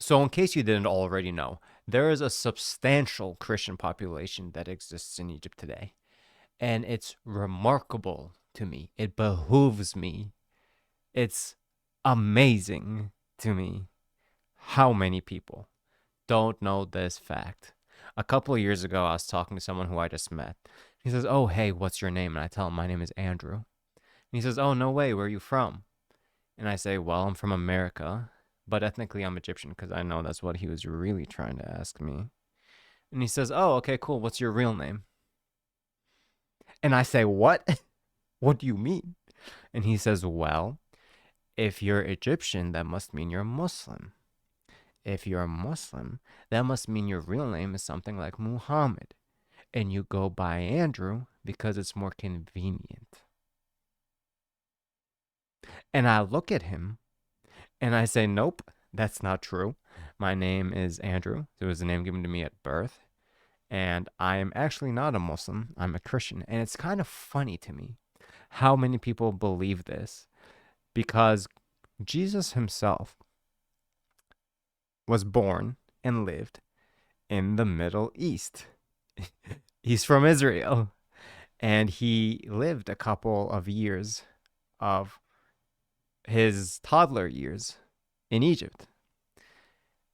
So, in case you didn't already know, there is a substantial Christian population that exists in Egypt today. And it's remarkable to me. It behooves me. It's amazing to me how many people don't know this fact. A couple of years ago, I was talking to someone who I just met. He says, "Oh, hey, what's your name?" And I tell him, "My name is Andrew." And he says, "Oh, no way, where are you from?" And I say, "Well, I'm from America, but ethnically I'm Egyptian," because I know that's what he was really trying to ask me. And he says, "Oh, okay, cool. What's your real name?" And I say, "What? What do you mean?" And he says, "Well, if you're Egyptian, that must mean you're Muslim. If you're a Muslim, that must mean your real name is something like Muhammad. And you go by Andrew because it's more convenient." And I look at him and I say, "Nope, that's not true. My name is Andrew. It was the name given to me at birth. And I am actually not a Muslim. I'm a Christian." And it's kind of funny to me how many people believe this because Jesus himself was born and lived in the Middle East. He's from Israel, and he lived a couple of years of his toddler years in Egypt.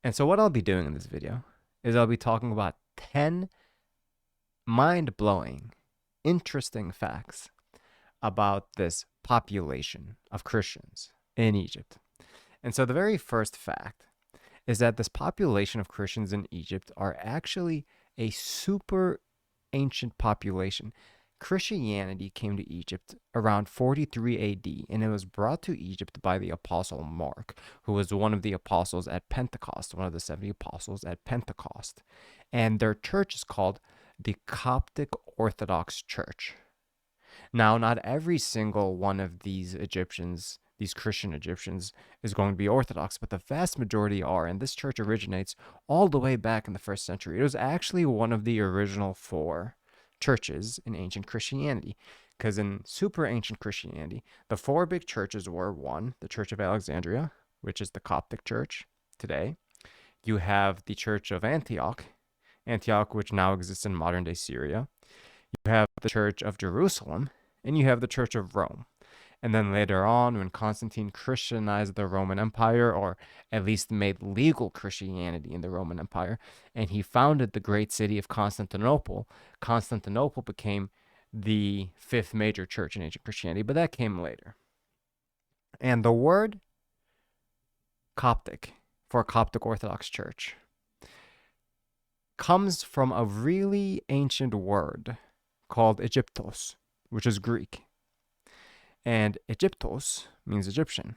And so, what I'll be doing in this video is I'll be talking about 10 mind blowing, interesting facts about this population of Christians in Egypt. And so, the very first fact is that this population of Christians in Egypt are actually a super ancient population. Christianity came to Egypt around 43 AD, and it was brought to Egypt by the apostle Mark, who was one of the apostles at Pentecost, one of the 70 apostles at Pentecost. And their church is called the Coptic Orthodox Church. Now, not every single one of these Egyptians, these Christian Egyptians, is going to be Orthodox, but the vast majority are. And this church originates all the way back in the first century. It was actually one of the original four churches in ancient Christianity. Because in super ancient Christianity, the four big churches were one, the Church of Alexandria, which is the Coptic Church today. You have the Church of Antioch, which now exists in modern day Syria. You have the Church of Jerusalem, and you have the Church of Rome. And then later on, when Constantine Christianized the Roman Empire, or at least made legal Christianity in the Roman Empire, and he founded the great city of Constantinople, Constantinople became the fifth major church in ancient Christianity, but that came later. And the word Coptic for Coptic Orthodox Church comes from a really ancient word called Egyptos, which is Greek. And Egyptos means Egyptian.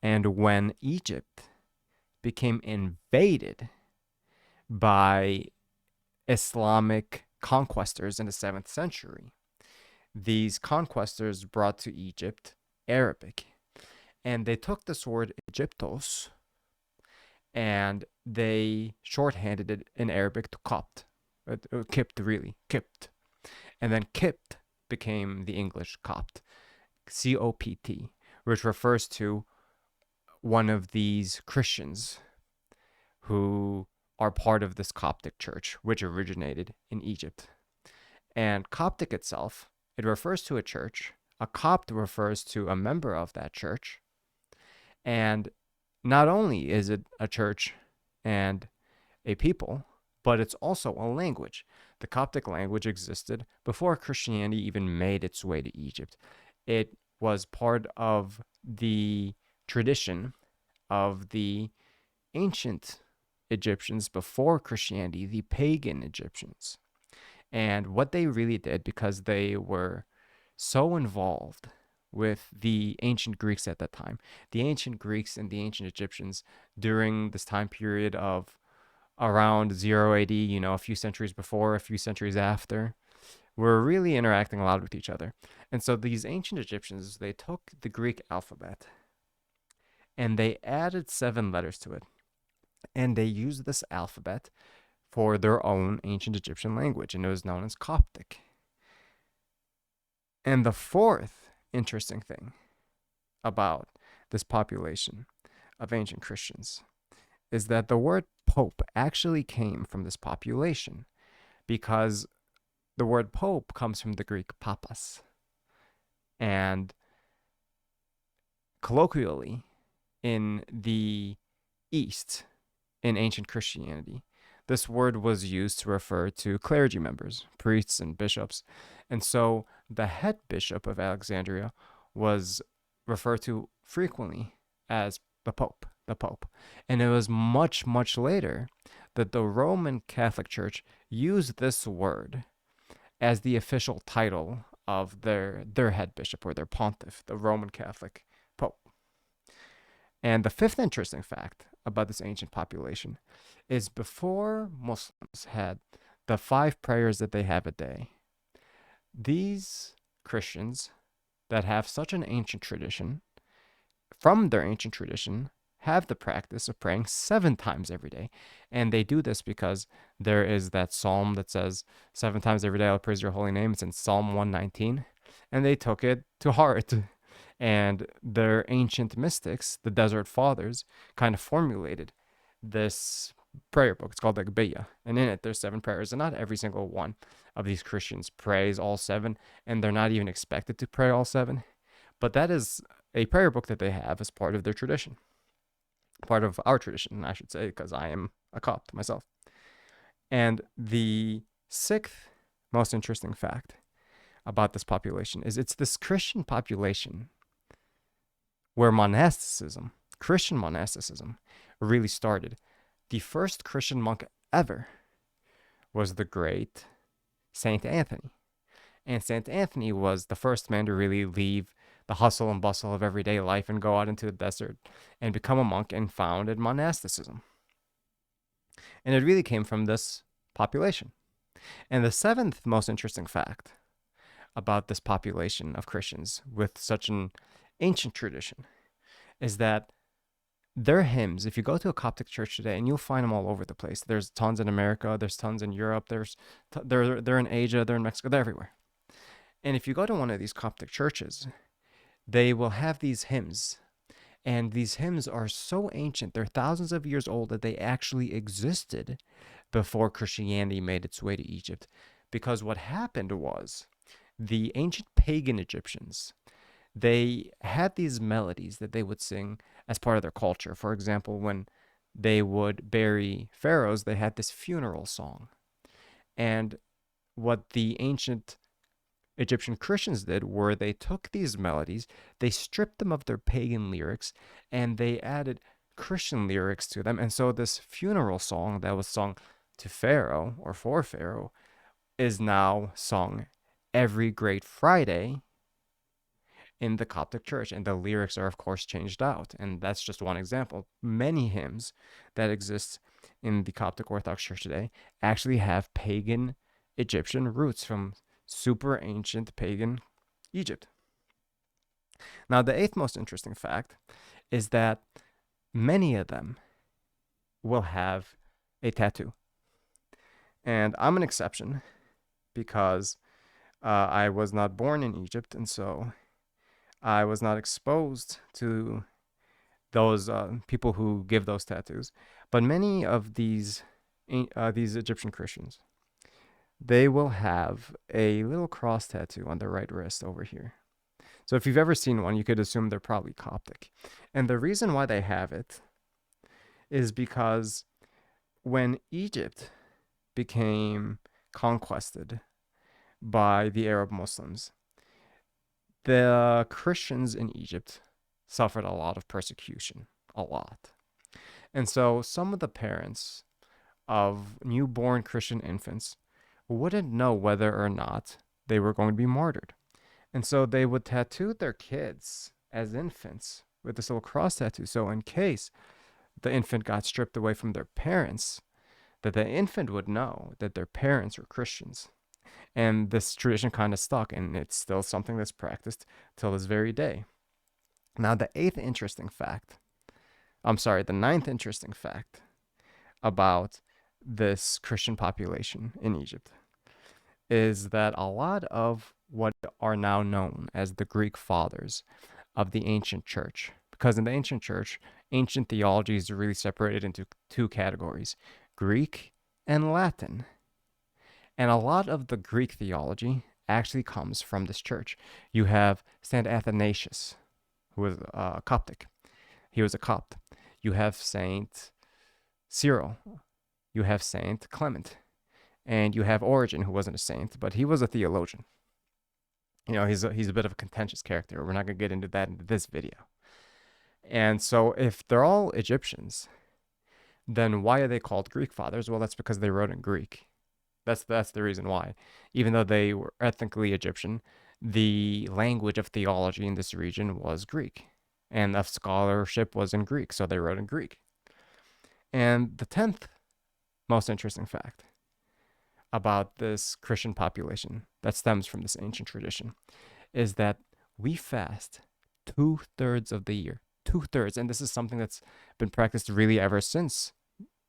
And when Egypt became invaded by Islamic conquestors in the 7th century, these conquestors brought to Egypt Arabic. And they took this word Egyptos and they shorthanded it in Arabic to Copt. Kipt, really. Kipt. And then Kipt became the English Copt. COPT, which refers to one of these Christians who are part of this Coptic church, which originated in Egypt. And Coptic itself, it refers to a church. A Copt refers to a member of that church. And not only is it a church and a people, but it's also a language. The Coptic language existed before Christianity even made its way to Egypt. It was part of the tradition of the ancient Egyptians before Christianity, the pagan Egyptians. And what they really did, because they were so involved with the ancient Greeks at that time, the ancient Greeks and the ancient Egyptians during this time period of around 0 AD, a few centuries before, a few centuries after, were really interacting a lot with each other. And so these ancient Egyptians, they took the Greek alphabet and they added 7 letters to it. And they used this alphabet for their own ancient Egyptian language, and it was known as Coptic. And the fourth interesting thing about this population of ancient Christians is that the word pope actually came from this population, because the word pope comes from the Greek papas. And colloquially, in the East, in ancient Christianity, this word was used to refer to clergy members, priests, and bishops. And so the head bishop of Alexandria was referred to frequently as the Pope, the Pope. And it was much, much later that the Roman Catholic Church used this word as the official title of their head bishop or their pontiff, the Roman Catholic Pope. And the fifth interesting fact about this ancient population is before Muslims had the 5 prayers that they have a day, these Christians that have such an ancient tradition, from their ancient tradition, have the practice of praying 7 times every day. And they do this because there is that psalm that says, 7 times every day I'll praise your holy name. It's in Psalm 119. And they took it to heart. And their ancient mystics, the Desert Fathers, kind of formulated this prayer book. It's called the Agbeya. And in it, there's 7 prayers. And not every single one of these Christians prays all 7. And they're not even expected to pray all 7. But that is a prayer book that they have as part of their tradition. Part of our tradition, I should say, because I am a Copt myself. And the 6th most interesting fact about this population is it's this Christian population where monasticism, Christian monasticism, really started. The first Christian monk ever was the great Saint Anthony. And Saint Anthony was the first man to really leave the hustle and bustle of everyday life and go out into the desert and become a monk and founded monasticism. And it really came from this population. And the 7th most interesting fact about this population of Christians with such an ancient tradition is that their hymns, if you go to a Coptic church today, and you'll find them all over the place. There's tons in America, there's tons in Europe, they're in Asia, they're in Mexico, they're everywhere. And if you go to one of these Coptic churches, they will have these hymns. And these hymns are so ancient, they're thousands of years old, that they actually existed before Christianity made its way to Egypt. Because what happened was the ancient pagan Egyptians, they had these melodies that they would sing as part of their culture. For example, when they would bury pharaohs, they had this funeral song. And what the ancient Egyptian Christians did were they took these melodies, they stripped them of their pagan lyrics, and they added Christian lyrics to them. And so this funeral song that was sung to Pharaoh or for Pharaoh is now sung every Great Friday in the Coptic church. And the lyrics are, of course, changed out. And that's just one example. Many hymns that exist in the Coptic Orthodox Church today actually have pagan Egyptian roots from super ancient pagan Egypt. Now, the 8th most interesting fact is that many of them will have a tattoo. And I'm an exception because I was not born in Egypt, and so I was not exposed to those people who give those tattoos. But many of these Egyptian Christians, they will have a little cross tattoo on their right wrist over here. So if you've ever seen one, you could assume they're probably Coptic. And the reason why they have it is because when Egypt became conquested by the Arab Muslims, the Christians in Egypt suffered a lot of persecution, a lot. And so some of the parents of newborn Christian infants wouldn't know whether or not they were going to be martyred. And so they would tattoo their kids as infants with this little cross tattoo. So in case the infant got stripped away from their parents, that the infant would know that their parents were Christians. And this tradition kind of stuck, and it's still something that's practiced till this very day. Now, the ninth interesting fact about this Christian population in Egypt is that a lot of what are now known as the Greek fathers of the ancient church, because in the ancient church, ancient theology is really separated into two categories, Greek and Latin. And a lot of the Greek theology actually comes from this church. You have St. Athanasius, who was Coptic. He was a Copt. You have St. Cyril. You have St. Clement. And you have Origen, who wasn't a saint, but he was a theologian. He's a bit of a contentious character. We're not going to get into that in this video. And so if they're all Egyptians, then why are they called Greek fathers? Well, that's because they wrote in Greek. That's the reason why. Even though they were ethnically Egyptian, the language of theology in this region was Greek, and of scholarship was in Greek, so they wrote in Greek. And the 10th most interesting fact about this Christian population that stems from this ancient tradition is that we fast 2/3 of the year. 2/3, and this is something that's been practiced really ever since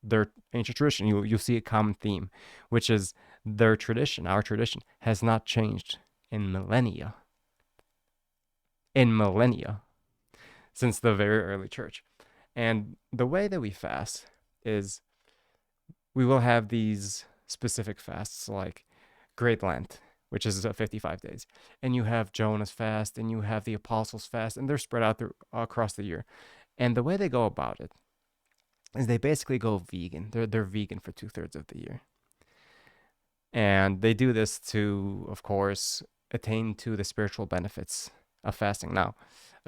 their ancient tradition. You'll see a common theme, which is their tradition, our tradition, has not changed in millennia. Since the very early church. And the way that we fast is we will have these specific fasts like Great Lent, which is 55 days. And you have Jonah's fast, and you have the Apostles' fast, and they're spread out across the year. And the way they go about it is they basically go vegan. They're vegan for 2/3 of the year. And they do this to, of course, attain to the spiritual benefits of fasting. Now,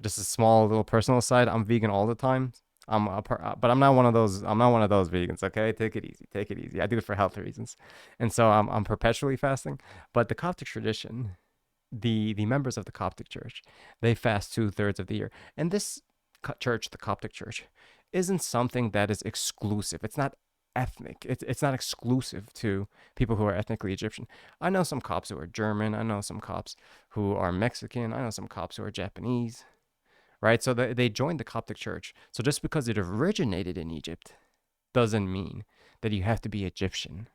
just a small little personal aside, I'm vegan all the time. But I'm not one of those. I'm not one of those vegans. Okay, take it easy. Take it easy. I do it for health reasons, and so I'm perpetually fasting. But the Coptic tradition, the members of the Coptic Church, they fast 2/3 of the year, and this church, the Coptic Church, isn't something that is exclusive. It's not ethnic. It's not exclusive to people who are ethnically Egyptian. I know some Copts who are German. I know some Copts who are Mexican. I know some Copts who are Japanese. Right? So they joined the Coptic Church. So just because it originated in Egypt doesn't mean that you have to be Egyptian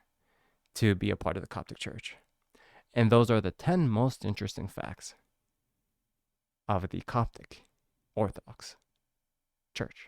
to be a part of the Coptic Church. And those are the 10 most interesting facts of the Coptic Orthodox Church.